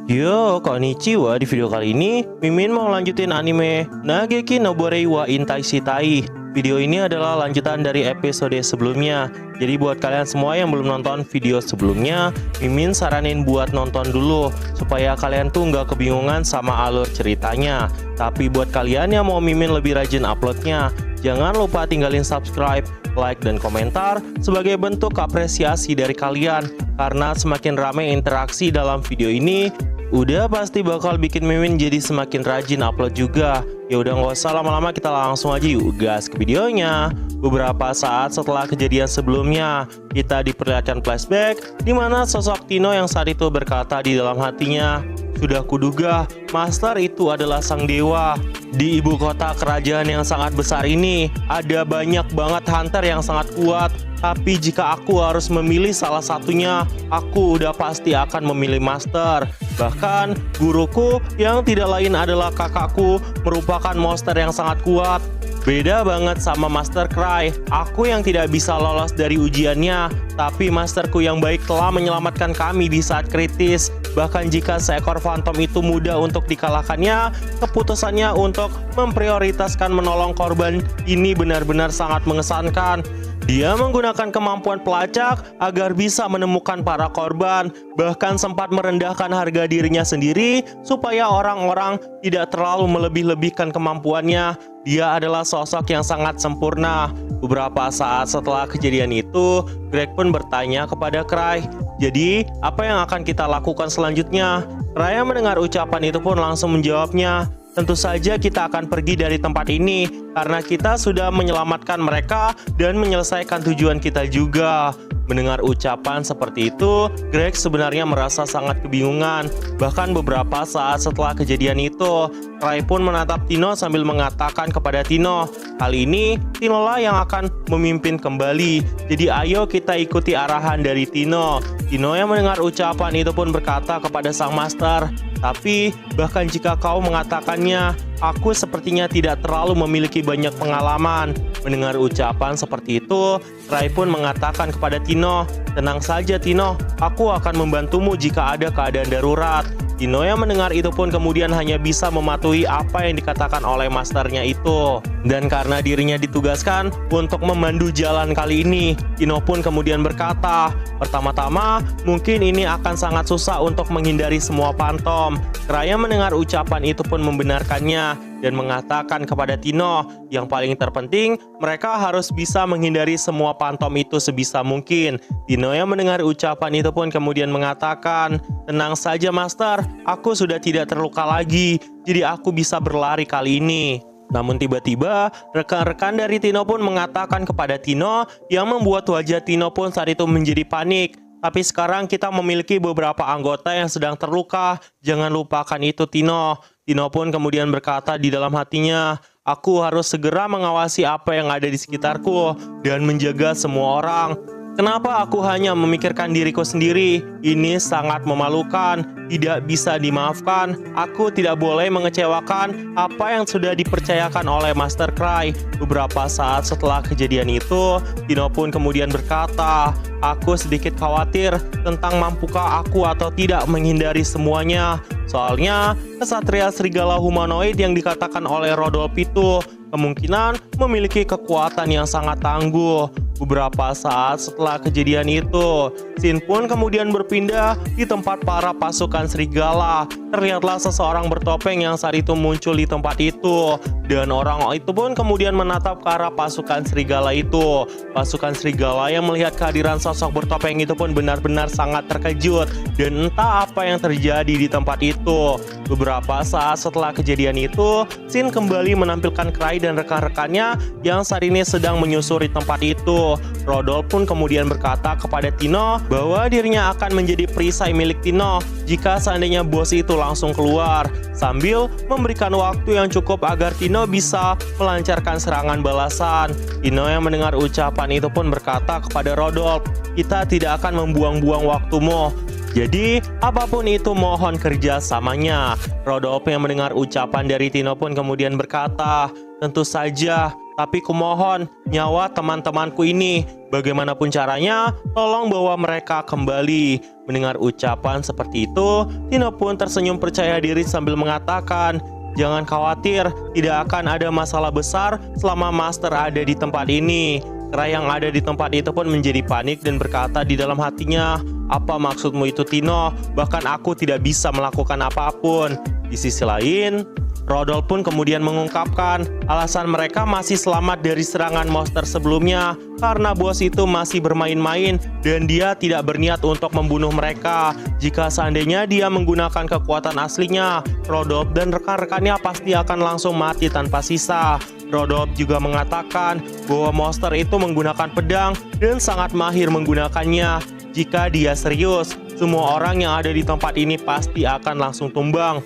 Yo, konnichiwa. Di video kali ini, Mimin mau lanjutin anime Nageki no Borei wa Intai Shitai. Video ini adalah lanjutan dari episode sebelumnya. Jadi buat kalian semua yang belum nonton video sebelumnya, Mimin saranin buat nonton dulu, supaya kalian tuh nggak kebingungan sama alur ceritanya. Tapi buat kalian yang mau Mimin lebih rajin uploadnya, jangan lupa tinggalin subscribe, like, dan komentar sebagai bentuk apresiasi dari kalian. Karena semakin ramai interaksi dalam video ini, udah pasti bakal bikin Mimin jadi semakin rajin upload juga. Ya udah nggak usah lama-lama, kita langsung aja yuk gas ke videonya. Beberapa saat setelah kejadian sebelumnya, kita diperlihatkan flashback di mana sosok Tino yang saat itu berkata di dalam hatinya, "Sudah kuduga, Master itu adalah sang dewa. Di ibu kota kerajaan yang sangat besar ini, ada banyak banget hunter yang sangat kuat. Tapi jika aku harus memilih salah satunya, aku udah pasti akan memilih Master. Bahkan, guruku yang tidak lain adalah kakakku merupakan monster yang sangat kuat. Beda banget sama Master Cry. Aku yang tidak bisa lolos dari ujiannya, tapi masterku yang baik telah menyelamatkan kami di saat kritis. Bahkan jika seekor fantom itu mudah untuk dikalahkannya, keputusannya untuk memprioritaskan menolong korban ini benar-benar sangat mengesankan. Dia menggunakan kemampuan pelacak agar bisa menemukan para korban, bahkan sempat merendahkan harga dirinya sendiri supaya orang-orang tidak terlalu melebih-lebihkan kemampuannya. Dia adalah sosok yang sangat sempurna. Beberapa saat setelah kejadian itu, Greg pun bertanya kepada Cry, "Jadi, apa yang akan kita lakukan selanjutnya?" Raya mendengar ucapan itu pun langsung menjawabnya, "Tentu saja kita akan pergi dari tempat ini karena kita sudah menyelamatkan mereka dan menyelesaikan tujuan kita juga." Mendengar ucapan seperti itu, Greg sebenarnya merasa sangat kebingungan. Bahkan beberapa saat setelah kejadian itu, Ray pun menatap Tino sambil mengatakan kepada Tino, "Kali ini Tino lah yang akan memimpin kembali. Jadi ayo kita ikuti arahan dari Tino." Tino yang mendengar ucapan itu pun berkata kepada sang master, "Tapi bahkan jika kau mengatakannya, aku sepertinya tidak terlalu memiliki banyak pengalaman." Mendengar ucapan seperti itu, Ray pun mengatakan kepada Tino, "Tenang saja Tino, aku akan membantumu jika ada keadaan darurat." Tino yang mendengar itu pun kemudian hanya bisa mematuhi apa yang dikatakan oleh masternya itu. Dan karena dirinya ditugaskan untuk memandu jalan kali ini, Tino pun kemudian berkata, "Pertama-tama, mungkin ini akan sangat susah untuk menghindari semua pantom." Raya mendengar ucapan itu pun membenarkannya dan mengatakan kepada Tino, yang paling terpenting, mereka harus bisa menghindari semua pantom itu sebisa mungkin. Tino yang mendengar ucapan itu pun kemudian mengatakan, "Tenang saja Master, aku sudah tidak terluka lagi, jadi aku bisa berlari kali ini." Namun tiba-tiba, rekan-rekan dari Tino pun mengatakan kepada Tino yang membuat wajah Tino pun saat itu menjadi panik. "Tapi sekarang kita memiliki beberapa anggota yang sedang terluka, jangan lupakan itu Tino." Tino pun kemudian berkata di dalam hatinya, "Aku harus segera mengawasi apa yang ada di sekitarku dan menjaga semua orang. Kenapa aku hanya memikirkan diriku sendiri? Ini sangat memalukan, tidak bisa dimaafkan. Aku tidak boleh mengecewakan apa yang sudah dipercayakan oleh Master Cry." Beberapa saat setelah kejadian itu, Tino pun kemudian berkata, "Aku sedikit khawatir tentang mampukah aku atau tidak menghindari semuanya. Soalnya, kesatria serigala humanoid yang dikatakan oleh Rodolph itu kemungkinan memiliki kekuatan yang sangat tangguh." Beberapa saat setelah kejadian itu, scene pun kemudian berpindah di tempat para pasukan serigala. Terlihatlah seseorang bertopeng yang saat itu muncul di tempat itu, dan orang itu pun kemudian menatap ke arah pasukan serigala itu. Pasukan serigala yang melihat kehadiran sosok bertopeng itu pun benar-benar sangat terkejut, dan entah apa yang terjadi di tempat itu. Beberapa saat setelah kejadian itu, scene kembali menampilkan Cry dan rekan-rekannya yang saat ini sedang menyusuri tempat itu. Rodolph pun kemudian berkata kepada Tino bahwa dirinya akan menjadi perisai milik Tino jika seandainya bos itu langsung keluar, sambil memberikan waktu yang cukup agar Tino bisa melancarkan serangan balasan. Tino yang mendengar ucapan itu pun berkata kepada Rodolph, "Kita tidak akan membuang-buang waktumu. Jadi, apapun itu mohon kerjasamanya." Rodolph yang mendengar ucapan dari Tino pun kemudian berkata, "Tentu saja, Tapi kumohon, nyawa teman-temanku ini. Bagaimanapun caranya, tolong bawa mereka kembali. Mendengar ucapan seperti itu, Tino pun tersenyum percaya diri sambil mengatakan, "Jangan khawatir, tidak akan ada masalah besar selama Master ada di tempat ini." Cry yang ada di tempat itu pun menjadi panik dan berkata di dalam hatinya, "Apa maksudmu itu, Tino? Bahkan aku tidak bisa melakukan apapun." Di sisi lain, Rodolf pun kemudian mengungkapkan alasan mereka masih selamat dari serangan monster sebelumnya karena bos itu masih bermain-main dan dia tidak berniat untuk membunuh mereka. Jika seandainya dia menggunakan kekuatan aslinya, Rodolf dan rekan-rekannya pasti akan langsung mati tanpa sisa. Rodolf juga mengatakan bahwa monster itu menggunakan pedang dan sangat mahir menggunakannya. Jika dia serius, semua orang yang ada di tempat ini pasti akan langsung tumbang.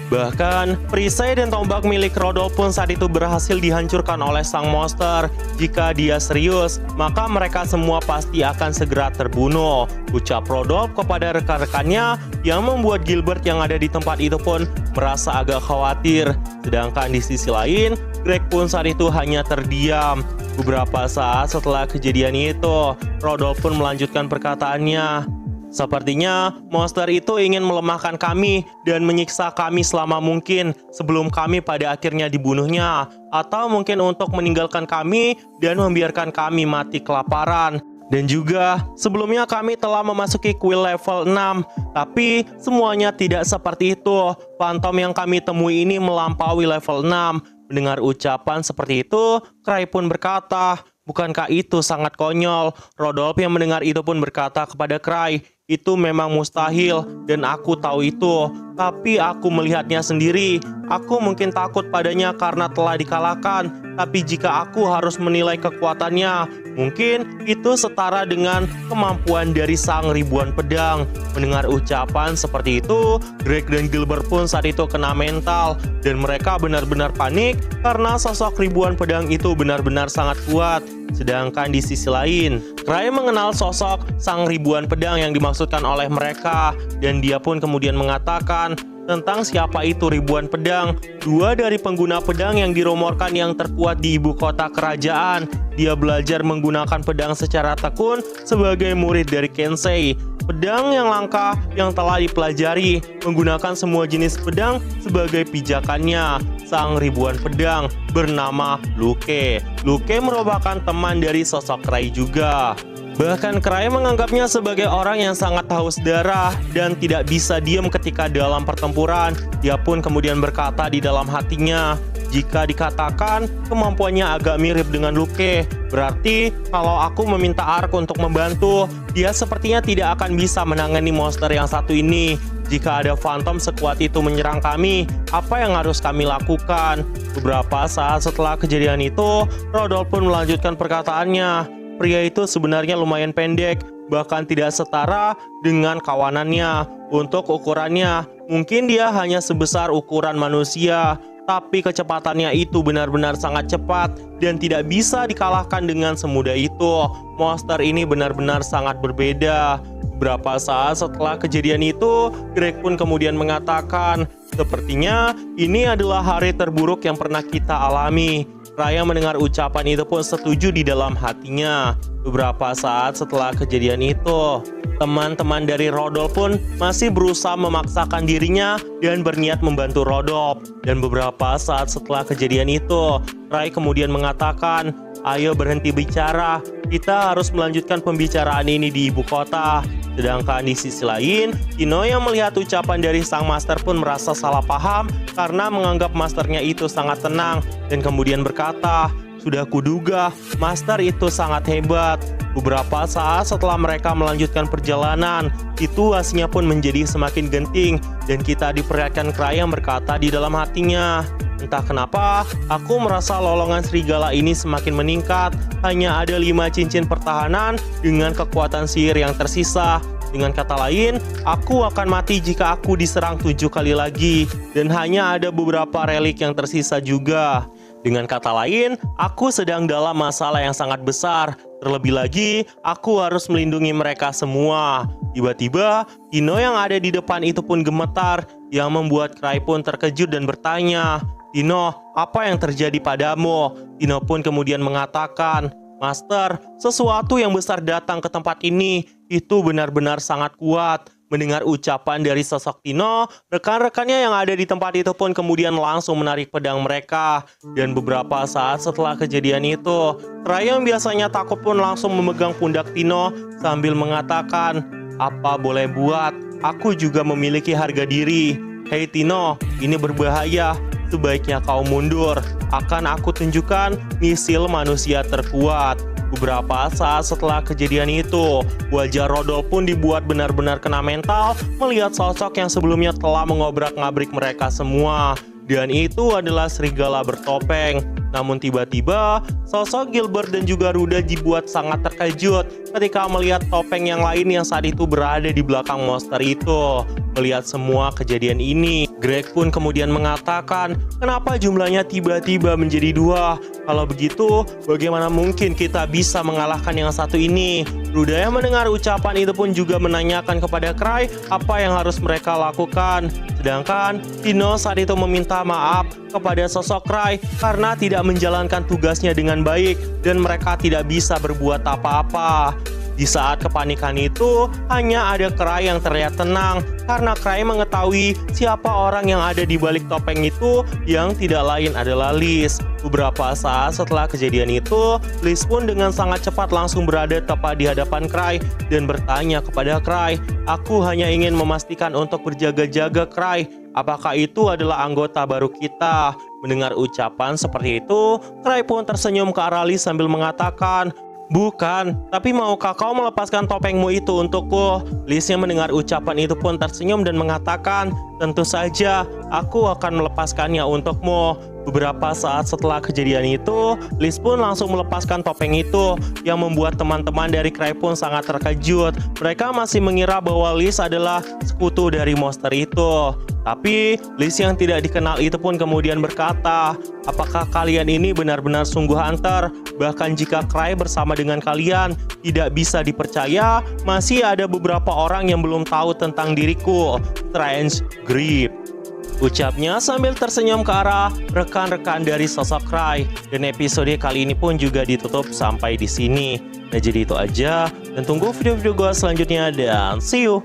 Bahkan, perisai dan tombak milik Rodolf pun saat itu berhasil dihancurkan oleh sang monster. Jika dia serius, maka mereka semua pasti akan segera terbunuh. Ucap Rodolf kepada rekan-rekannya yang membuat Gilbert yang ada di tempat itu pun merasa agak khawatir. Sedangkan di sisi lain, Greg pun saat itu hanya terdiam. Beberapa saat setelah kejadian itu, Rodolf pun melanjutkan perkataannya. "Sepertinya monster itu ingin melemahkan kami dan menyiksa kami selama mungkin sebelum kami pada akhirnya dibunuhnya, atau mungkin untuk meninggalkan kami dan membiarkan kami mati kelaparan. Dan juga sebelumnya kami telah memasuki kuil level 6, tapi semuanya tidak seperti itu. Phantom yang kami temui ini melampaui level 6. Mendengar ucapan seperti itu, Cry pun berkata, "Bukankah itu sangat konyol?" Rodolf yang mendengar itu pun berkata kepada Cry, "Itu memang mustahil dan aku tahu itu. Tapi aku melihatnya sendiri. Aku mungkin takut padanya karena telah dikalahkan. Tapi jika aku harus menilai kekuatannya, mungkin itu setara dengan kemampuan dari sang ribuan pedang." Mendengar ucapan seperti itu, Greg dan Gilbert pun saat itu kena mental. Dan mereka benar-benar panik karena sosok ribuan pedang itu benar-benar sangat kuat. Sedangkan di sisi lain, Cry mengenal sosok sang ribuan pedang yang dimaksudkan oleh mereka. Dan dia pun kemudian mengatakan tentang siapa itu ribuan pedang. Dua dari pengguna pedang yang dirumorkan yang terkuat di ibu kota kerajaan. Dia belajar menggunakan pedang secara tekun sebagai murid dari Kensei. Pedang yang langka yang telah dipelajari, menggunakan semua jenis pedang sebagai pijakannya. Sang ribuan pedang bernama Luke. Luke merupakan teman dari sosok Cry juga. Bahkan Cry menganggapnya sebagai orang yang sangat haus darah dan tidak bisa diam ketika dalam pertempuran. Dia pun kemudian berkata di dalam hatinya, "Jika dikatakan kemampuannya agak mirip dengan Luke, berarti kalau aku meminta Ark untuk membantu, dia sepertinya tidak akan bisa menangani monster yang satu ini. Jika ada Phantom sekuat itu menyerang kami, apa yang harus kami lakukan?" Beberapa saat setelah kejadian itu, Rodolf pun melanjutkan perkataannya. Pria itu sebenarnya lumayan pendek, bahkan tidak setara dengan kawanannya. Untuk ukurannya, mungkin dia hanya sebesar ukuran manusia, tapi kecepatannya itu benar-benar sangat cepat dan tidak bisa dikalahkan dengan semudah itu. Monster ini benar-benar sangat berbeda. Beberapa saat setelah kejadian itu, Greg pun kemudian mengatakan, "Sepertinya ini adalah hari terburuk yang pernah kita alami." Raya mendengar ucapan itu pun setuju di dalam hatinya. Beberapa saat setelah kejadian itu, teman-teman dari Rodolf pun masih berusaha memaksakan dirinya dan berniat membantu Rodolf. Dan beberapa saat setelah kejadian itu, Ray kemudian mengatakan, "Ayo berhenti bicara, kita harus melanjutkan pembicaraan ini di ibu kota." Sedangkan di sisi lain, Tino yang melihat ucapan dari sang master pun merasa salah paham karena menganggap masternya itu sangat tenang dan kemudian berkata, "Sudah kuduga, master itu sangat hebat." Beberapa saat setelah mereka melanjutkan perjalanan, situasinya pun menjadi semakin genting dan kita diperlihatkan Cry yang berkata di dalam hatinya, "Entah kenapa, aku merasa lolongan serigala ini semakin meningkat. Hanya ada 5 cincin pertahanan dengan kekuatan sihir yang tersisa. Dengan kata lain, aku akan mati jika aku diserang 7 kali lagi. Dan hanya ada beberapa relik yang tersisa juga. Dengan kata lain, aku sedang dalam masalah yang sangat besar. Terlebih lagi, aku harus melindungi mereka semua." Tiba-tiba, Tino yang ada di depan itu pun gemetar, yang membuat Cry pun terkejut dan bertanya, "Tino, apa yang terjadi padamu?" Tino pun kemudian mengatakan, "Master, sesuatu yang besar datang ke tempat ini. Itu benar-benar sangat kuat." Mendengar ucapan dari sosok Tino, rekan-rekannya yang ada di tempat itu pun kemudian langsung menarik pedang mereka. Dan beberapa saat setelah kejadian itu, Cry yang biasanya takut pun langsung memegang pundak Tino sambil mengatakan, "Apa boleh buat, aku juga memiliki harga diri. Hei Tino, ini berbahaya. Sebaiknya kau mundur. Akan aku tunjukkan misil manusia terkuat." Beberapa saat setelah kejadian itu, wajah Rodol pun dibuat benar-benar kena mental melihat sosok yang sebelumnya telah mengobrak-ngabrik mereka semua. Dan itu adalah serigala bertopeng. Namun tiba-tiba, sosok Gilbert dan juga Ruda dibuat sangat terkejut ketika melihat topeng yang lain yang saat itu berada di belakang monster itu. Melihat semua kejadian ini, Greg pun kemudian mengatakan, "Kenapa jumlahnya tiba-tiba menjadi 2? Kalau begitu, bagaimana mungkin kita bisa mengalahkan yang satu ini?" Ruda yang mendengar ucapan itu pun juga menanyakan kepada Cry apa yang harus mereka lakukan. Sedangkan Tino saat itu meminta maaf kepada sosok Cry karena tidak menjalankan tugasnya dengan baik dan mereka tidak bisa berbuat apa-apa. Di saat kepanikan itu, hanya ada Cry yang terlihat tenang karena Cry mengetahui siapa orang yang ada di balik topeng itu yang tidak lain adalah Liz. Beberapa saat setelah kejadian itu, Liz pun dengan sangat cepat langsung berada tepat di hadapan Cry dan bertanya kepada Cry, "Aku hanya ingin memastikan untuk berjaga-jaga, Cry. Apakah itu adalah anggota baru kita?" Mendengar ucapan seperti itu, Cry pun tersenyum ke arah Liz sambil mengatakan, "Bukan, tapi maukah kau melepaskan topengmu itu untukku?" Liz yang mendengar ucapan itu pun tersenyum dan mengatakan, "Tentu saja, aku akan melepaskannya untukmu." Beberapa saat setelah kejadian itu, Liz pun langsung melepaskan topeng itu yang membuat teman-teman dari Cry pun sangat terkejut. Mereka masih mengira bahwa Liz adalah sekutu dari monster itu. Tapi Liz yang tidak dikenal itu pun kemudian berkata, "Apakah kalian ini benar-benar sungguh hunter? Bahkan jika Cry bersama dengan kalian tidak bisa dipercaya, masih ada beberapa orang yang belum tahu tentang diriku." Strange Grip, ucapnya sambil tersenyum ke arah rekan-rekan dari sosok Cry. Dan episode kali ini pun juga ditutup sampai di sini. Nah, jadi itu aja, dan tunggu video-video gue selanjutnya, dan see you.